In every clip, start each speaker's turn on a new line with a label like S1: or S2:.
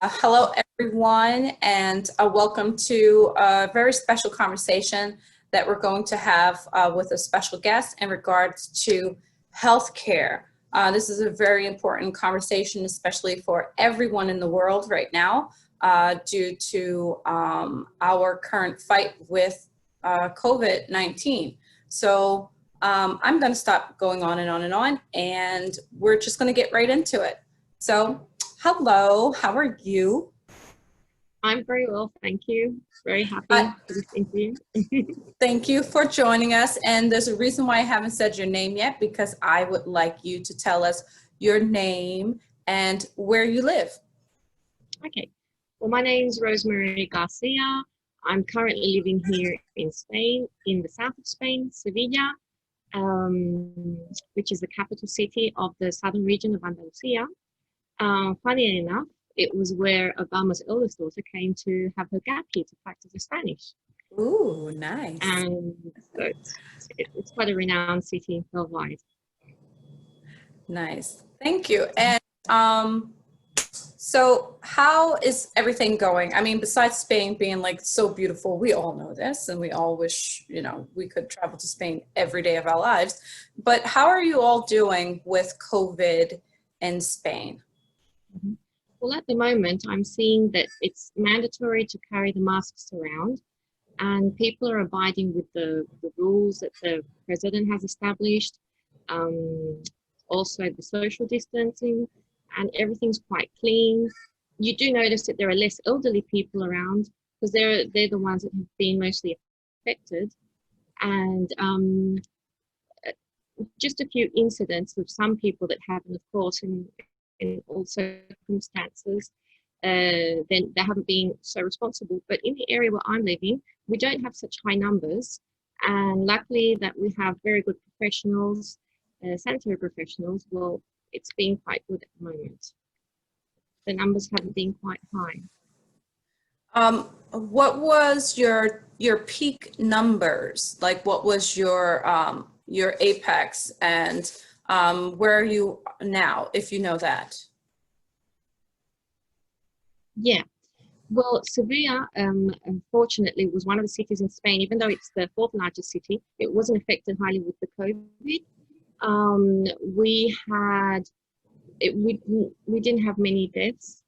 S1: Hello, everyone, and welcome to a very special conversation that we're going to have with a special guest in regards to healthcare. This is a very important conversation, especially for everyone in the world right now, due to our current fight with COVID-19. So I'm going to stop going on and on and on, and we're just going to get right into it. So, hello, how are you?
S2: I'm very well, thank you. Very
S1: Uh,
S2: happy for this interview.
S1: Thank you for joining us. And there's a reason why I haven't said your name yet, because I would like you to tell us your name and where you live.
S2: Okay, well, my name's Rose Garcia. I'm currently living here in Spain, in the south of Spain, Sevilla, which is the capital city of the southern region of Andalusia. Funny enough, it was where Obama's eldest daughter came to have her gap year to practice her Spanish.
S1: Ooh, nice.
S2: And so it's quite a renowned city worldwide.
S1: Nice. Thank you. And so how is everything going? I mean, besides Spain being like so beautiful, we all know this, and we all wish, we could travel to Spain every day of our lives. But how are you all doing with COVID in Spain?
S2: Well, at the moment, I'm seeing that it's mandatory to carry the masks around, and people are abiding with the rules that the president has established. Um, Also, the social distancing, and everything's quite clean. You do notice that there are less elderly people around because they're the ones that have been mostly affected, and just a few incidents of some people that happen, of course, in all circumstances. Then they haven't been so responsible. But in the area where I'm living, we don't have such high numbers, and luckily that we have very good professionals, sanitary professionals. Well, it's been quite good at the moment. The numbers haven't been quite high.
S1: What was your peak numbers? Like, what was your apex, and where are you now, if you know that?
S2: Yeah. Well, Sevilla, unfortunately, was one of the cities in Spain. Even though it's the fourth largest city, it wasn't affected highly with the COVID. We had it, we didn't have many deaths.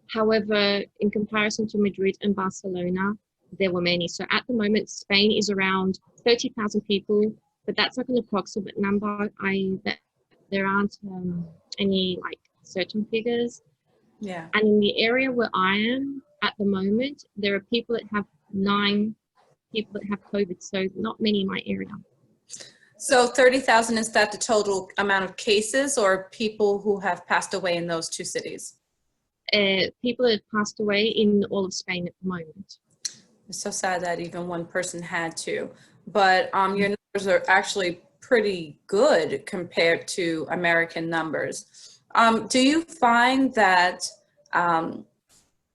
S2: However, in comparison to Madrid and Barcelona, there were many. So at the moment, Spain is around 30,000 people, but that's like an approximate number. There aren't any like certain figures.
S1: Yeah.
S2: And in the area where I am at the moment, there are people that have 9 people that have COVID, so not many in my area.
S1: So 30,000, is that the total amount of cases or people who have passed away in those two cities?
S2: People that have passed away in all of Spain at the moment.
S1: It's so sad that even one person had to. But your numbers are actually pretty good compared to American numbers. Do you find that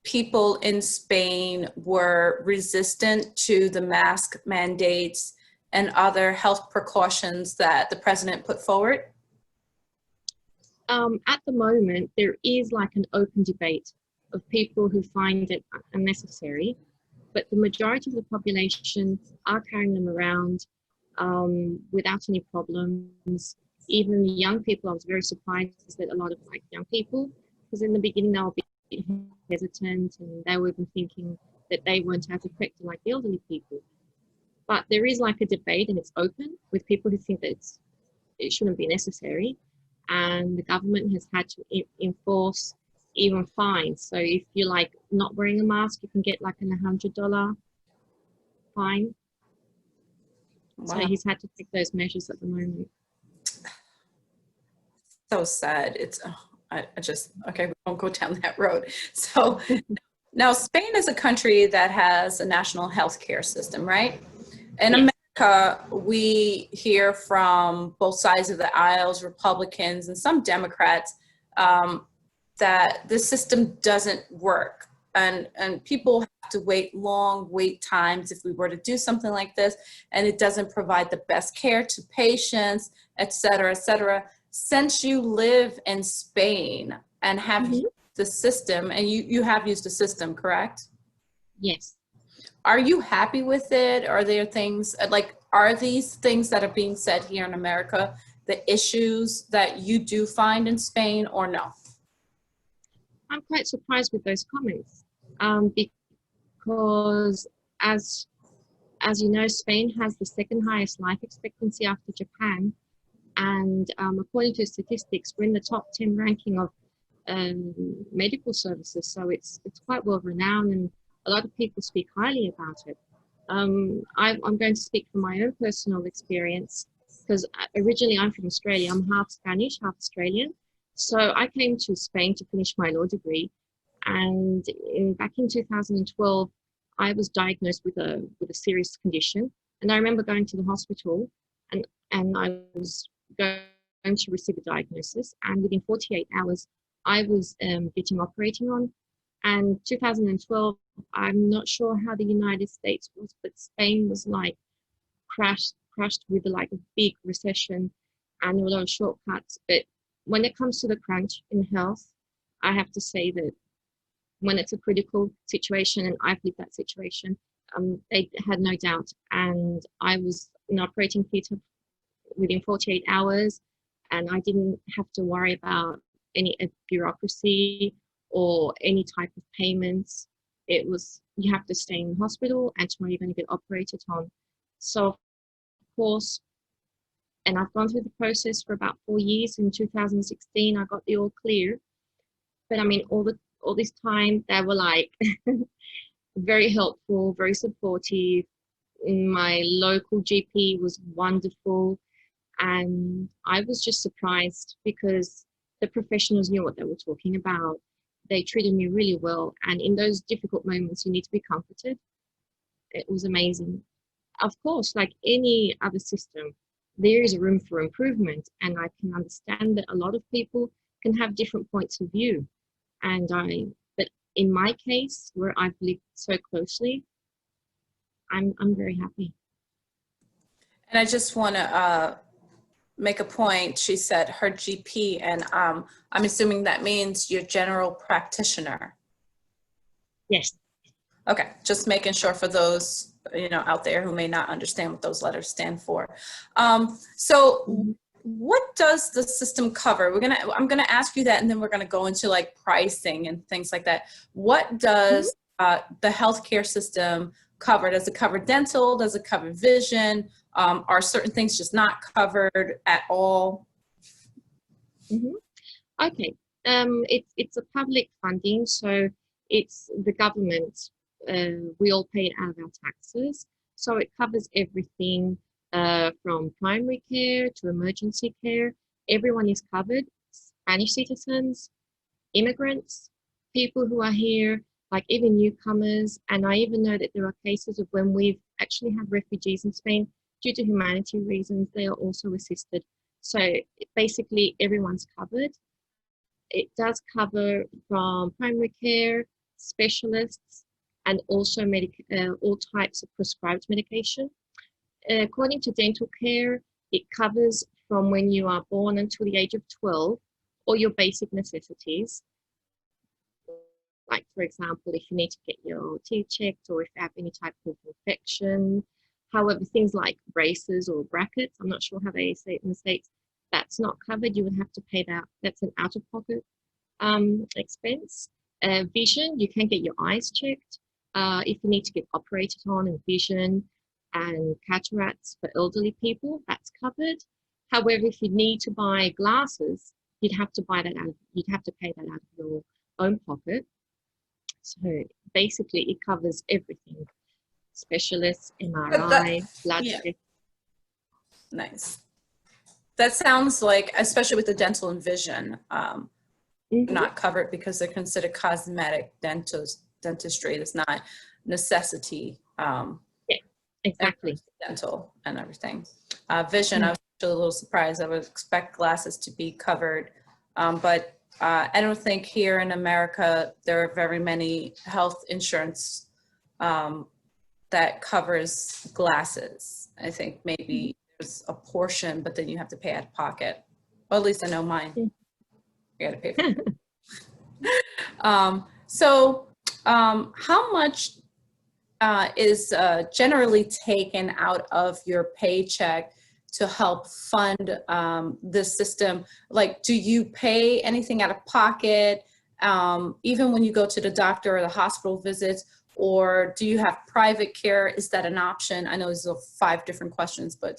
S1: people in Spain were resistant to the mask mandates and other health precautions that the president put forward?
S2: At the moment, there is like an open debate of people who find it unnecessary, but the majority of the population are carrying them around without any problems. Even the young people, I was very surprised that a lot of like young people, because in the beginning they were a bit hesitant and they were even thinking that they weren't as affected like the elderly people. But there is like a debate, and it's open with people who think that it shouldn't be necessary, and the government has had to enforce even fines. So if you're like not wearing a mask, you can get like an $100 fine.
S1: Wow.
S2: So he's had to take those measures at the moment.
S1: So sad. Okay, we won't go down that road. So now Spain is a country that has a national health care system, right? In America, we hear from both sides of the aisles, Republicans and some Democrats, that the system doesn't work. And people have to wait long wait times if we were to do something like this, and it doesn't provide the best care to patients, et cetera, et cetera. Since you live in Spain and have the system, and you have used the system, correct?
S2: Yes.
S1: Are you happy with it? Are there things like, are these things that are being said here in America the issues that you do find in Spain, or no?
S2: I'm quite surprised with those comments, because as you know, Spain has the second highest life expectancy after Japan, and according to statistics, we're in the top 10 ranking of medical services. So it's quite well renowned, and a lot of people speak highly about it. I'm going to speak from my own personal experience, because originally I'm from Australia. I'm half Spanish, half Australian. So I came to Spain to finish my law degree, and back in 2012, I was diagnosed with a serious condition, and I remember going to the hospital, and I was going to receive a diagnosis, and within 48 hours, I was getting operating on. And 2012, I'm not sure how the United States was, but Spain was like crushed with like a big recession, and there were a lot of shortcuts. But when it comes to the crunch in health, I have to say that when it's a critical situation, and I've lived that situation, they had no doubt. And I was in operating theatre within 48 hours, and I didn't have to worry about any bureaucracy or any type of payments. It was, you have to stay in the hospital and tomorrow you're going to get operated on. So of course, and I've gone through the process for about 4 years. In 2016, I got the all clear. But I mean, all this time, they were like very helpful, very supportive. My local GP was wonderful. And I was just surprised because the professionals knew what they were talking about. They treated me really well. And in those difficult moments, you need to be comforted. It was amazing. Of course, like any other system, there is room for improvement. And I can understand that a lot of people can have different points of view. But in my case, where I've lived so closely, I'm very happy.
S1: And I just want to make a point. She said her GP, and I'm assuming that means your general practitioner.
S2: Yes.
S1: Okay, just making sure for those out there who may not understand what those letters stand for. So what does the system cover? I'm gonna ask you that, and then we're gonna go into like pricing and things like that. What does the healthcare system cover? Does it cover dental? Does it cover vision? Are certain things just not covered at all?
S2: Okay, it's a public funding, so it's the government. We all pay it out of our taxes, so it covers everything from primary care to emergency care. Everyone is covered: Spanish citizens, immigrants, people who are here, like even newcomers. And I even know that there are cases of when we've actually had refugees in Spain due to humanitarian reasons, they are also assisted. So basically everyone's covered. It does cover from primary care, specialists, and also all types of prescribed medication. According to dental care, it covers from when you are born until the age of 12, all your basic necessities. Like, for example, if you need to get your teeth checked or if you have any type of infection. However, things like braces or brackets, I'm not sure how they say it in the States, that's not covered. You would have to pay that. That's an out-of-pocket expense. Vision, you can get your eyes checked. If you need to get operated on in vision and cataracts for elderly people, that's covered. However, if you need to buy glasses, you'd have to pay that out of your own pocket. So basically it covers everything. Specialists, MRI, blood test.
S1: Nice. That sounds like, especially with the dental and vision, not covered because they're considered cosmetic dentistry. It's not necessity.
S2: Yeah, exactly.
S1: Dental and everything. Vision, I was actually a little surprised. I would expect glasses to be covered, but I don't think here in America there are very many health insurance that covers glasses. I think maybe there's a portion, but then you have to pay out of pocket. Well, at least I know mine. You got to pay for it. How much is generally taken out of your paycheck to help fund this system? Like, do you pay anything out of pocket, even when you go to the doctor or the hospital visits, or do you have private care? Is that an option? I know these are 5 different questions, but.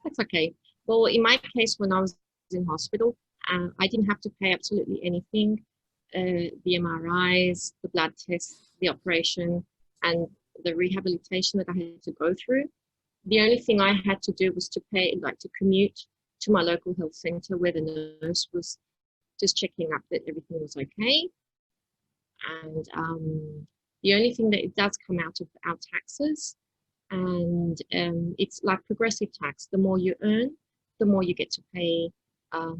S2: That's okay. Well, in my case, when I was in hospital, I didn't have to pay absolutely anything. The MRIs, the blood tests, the operation, and the rehabilitation that I had to go through. The only thing I had to do was to pay, like to commute to my local health center where the nurse was just checking up that everything was okay. And the only thing that it does come out of our taxes, and it's like progressive tax. The more you earn, the more you get to pay for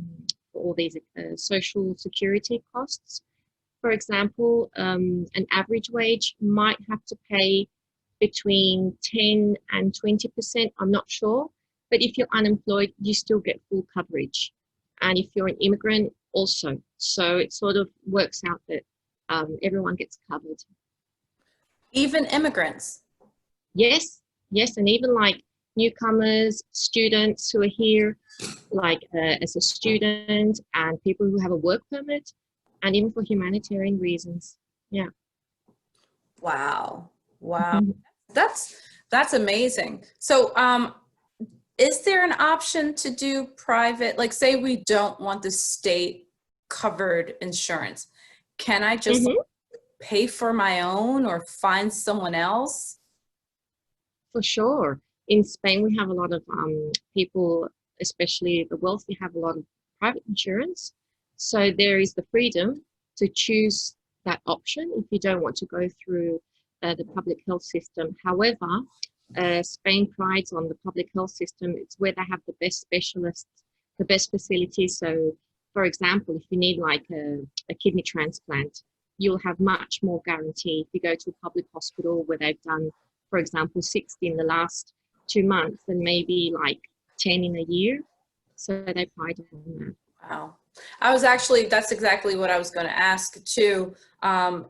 S2: all these social security costs. For example, an average wage might have to pay between 10 and 20%, I'm not sure. But if you're unemployed, you still get full coverage. And if you're an immigrant, also. So it sort of works out that everyone gets covered.
S1: Even immigrants?
S2: Yes, yes. And even like newcomers, students who are here, like as a student, and people who have a work permit, and even for humanitarian reasons. Yeah.
S1: Wow. Wow. That's amazing. So, is there an option to do private, like say we don't want the state covered insurance? Can I just pay for my own or find someone else?
S2: For sure. In Spain, we have a lot of people, especially the wealthy, have a lot of private insurance. So there is the freedom to choose that option if you don't want to go through the public health system. However, Spain prides on the public health system. It's where they have the best specialists, the best facilities. So, for example, if you need like a kidney transplant, you'll have much more guarantee if you go to a public hospital where they've done, for example, 60 in the last 2 months and maybe like 10 in a year. So they pride on that.
S1: Wow. That's exactly what I was going to ask too.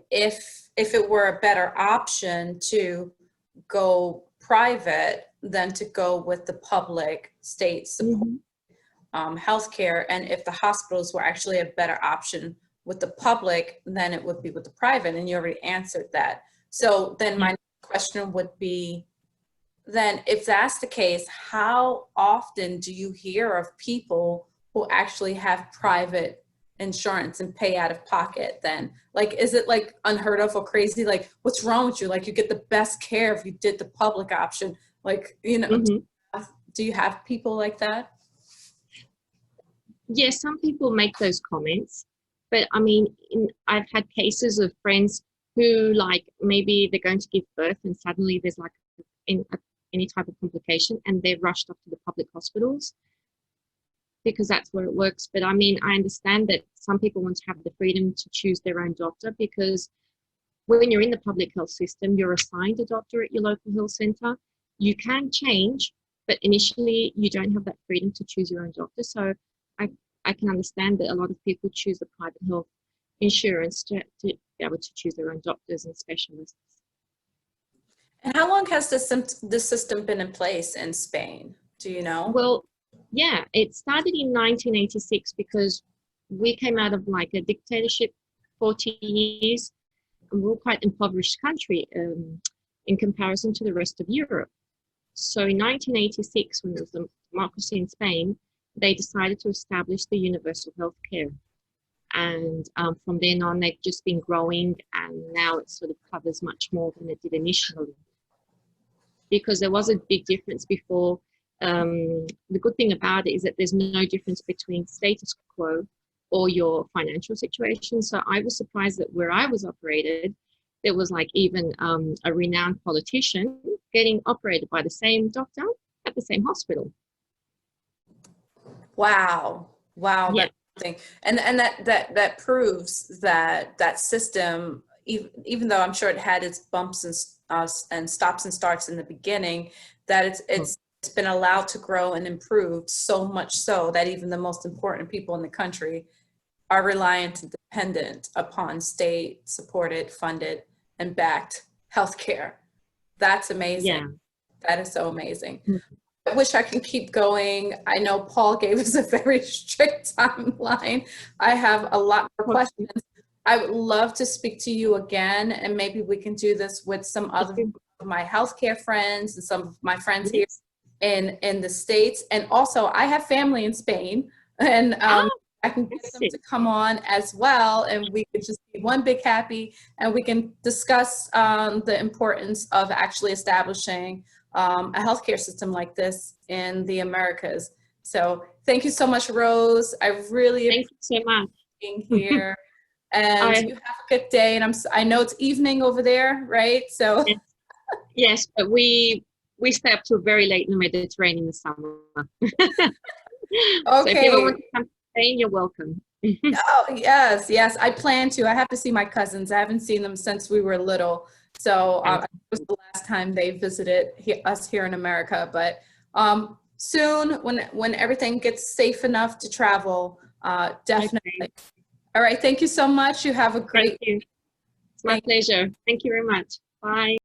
S1: If it were a better option to go private than to go with the public state support healthcare, and if the hospitals were actually a better option with the public, then it would be with the private, and you already answered that. So then my question would be, then if that's the case, how often do you hear of people who actually have private insurance and pay out of pocket then? Like, is it like unheard of or crazy? Like, what's wrong with you? Like, you get the best care if you did the public option. Like, you know, do you have people like that?
S2: Yes, some people make those comments, but I mean, I've had cases of friends who like maybe they're going to give birth and suddenly there's like any type of complication and they're rushed up to the public hospitals because that's where it works. But I mean, I understand that some people want to have the freedom to choose their own doctor, because when you're in the public health system, you're assigned a doctor at your local health center. You can change, but initially you don't have that freedom to choose your own doctor. So I can understand that a lot of people choose the private health insurance to be able to choose their own doctors and specialists.
S1: And how long has this system been in place in Spain? Do you know?
S2: Well, yeah, it started in 1986 because we came out of like a dictatorship 40 years, and we're quite impoverished country in comparison to the rest of Europe. So in 1986, when there was a democracy in Spain, they decided to establish the universal health care. And from then on, they've just been growing, and now it sort of covers much more than it did initially. Because there was a big difference before. The good thing about it is that there's no difference between status quo or your financial situation. So I was surprised that where I was operated, there was like even a renowned politician getting operated by the same doctor at the same hospital.
S1: Wow. Wow.
S2: Yeah.
S1: And that proves that that system, even though I'm sure it had its bumps and stops and starts in the beginning, that it's been allowed to grow and improve so much so that even the most important people in the country are reliant and dependent upon state-supported, funded, and backed healthcare. That's amazing.
S2: Yeah.
S1: That is so amazing.
S2: Mhm.
S1: I wish I can keep going. I know Paul gave us a very strict timeline. I have a lot more questions. I would love to speak to you again, and maybe we can do this with some other of my healthcare friends and some of my friends here in the States. And also, I have family in Spain, and I can get them to come on as well, and we could just be one big happy, and we can discuss the importance of actually establishing a healthcare system like this in the Americas. So thank you so much, Rose. I really
S2: Thank you so much
S1: being here. And you have a good day. And I know it's evening over there, right? So
S2: yes, but we stay up till very late in the Mediterranean in the summer. So if you ever want to come to Spain, you're welcome.
S1: Oh, yes, yes. I plan to. I have to see my cousins. I haven't seen them since we were little. So it was the last time they visited us here in America. But soon, when everything gets safe enough to travel, definitely. Okay. All right. Thank you so much. You have a great
S2: Thank you. It's my pleasure. Thank you very much. Bye.